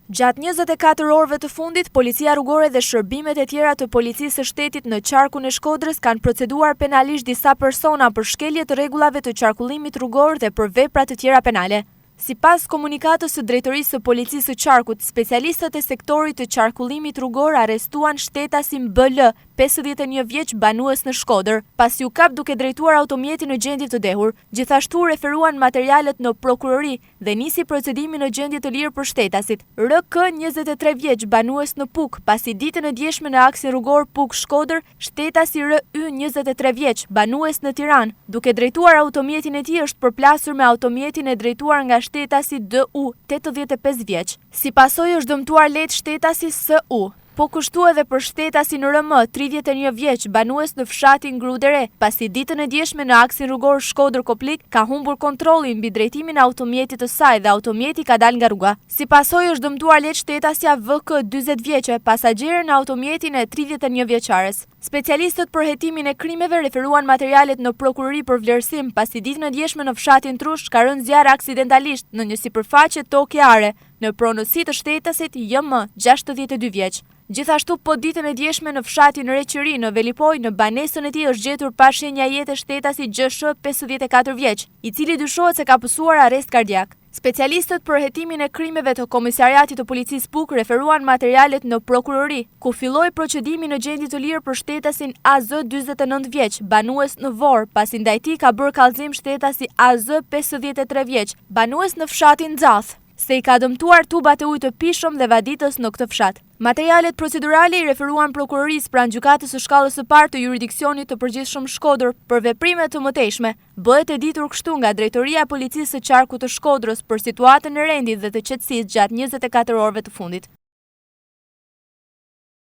Gjatë 24 orëve të fundit, policia rrugore dhe shërbimet e tjera të policisë së shtetit në qarkun e Shkodrës kanë proceduar penalisht disa persona për shkelje të rregullave të qarkullimit rrugor dhe për vepra të tjera penale. Sipas komunikatës së drejtorisë së policisë së qarkut, specialistët e sektorit të qarkullimit rrugor arrestuan shtetasin BL, 51 vjeç banues në Shkodër, pasi u kap duke drejtuar automjetin në gjendje të dehur. Gjithashtu referuan materialet në prokurori dhe nisi procedimi në gjendje të lirë për shtetasit. RK 23 vjeç banues në Puk, pasi ditën e djeshme në aksin rrugor Puk Shkodër, shtetasi RY 23 vjeç banues në Tiranë, duke drejtuar automjetin e tij është përplasur me automjetin e drejtuar nga shtetasi DU, 85 vjeç. Si pasojë është dëmtuar lehtë shtetasi SU. Po kushtu edhe për shtetasin RM, 31 vjeç, banues në fshatin Grudere, pasi ditën e djeshme në aksin rrugor Shkodër-Koplik ka humbur kontrollin mbi drejtimin e automjetit të saj dhe automjeti ka dalë nga rruga. Si pasojë është dëmtuar lehtë shtetasja VK 40 vjeçe, pasagjerë në automjetin e 31 vjeçares. Specialistët për hetimin e krimeve referuan materialet në prokurori për vlerësim, pasi ditën e djeshme në fshatin Trush ka rënë zjarr aksidentalisht në një sipërfaqe toke are, në pronësi të shtetasit JM, 62 vjeç. Gjithashtu po ditën e djeshme në fshatin Reqëri në Velipoj, në banesën e tij është gjetur pa shenja jete shtetasi GSH 54 vjeç, i cili dyshohet se ka pësuar arrest kardiak. Specialistët për hetimin e krimeve të Komisariatit të Policisë Puk referuan materialet në prokurori, ku filloi procedimi në gjendje të lirë për shtetasin AZ 49 vjeç, banues në Vor, pasi ndaj tij ka bërë kallëzim shtetasi AZ 53 vjeç, banues në fshatin Nxath, se i ka dëmtuar tubat e ujit të pishëm dhe vaditës në këtë fshat. Materialet procedurale i referuan prokurorisë pranë gjykatës së shkallës së parë të jurisdiksionit të përgjithshëm Shkodër për veprime të mëtejshme. Bëhet e ditur kështu nga Drejtoria e Policisë së Qarkut të Shkodrës për situatën e rendit dhe të qetësisë gjatë 24 orëve të fundit.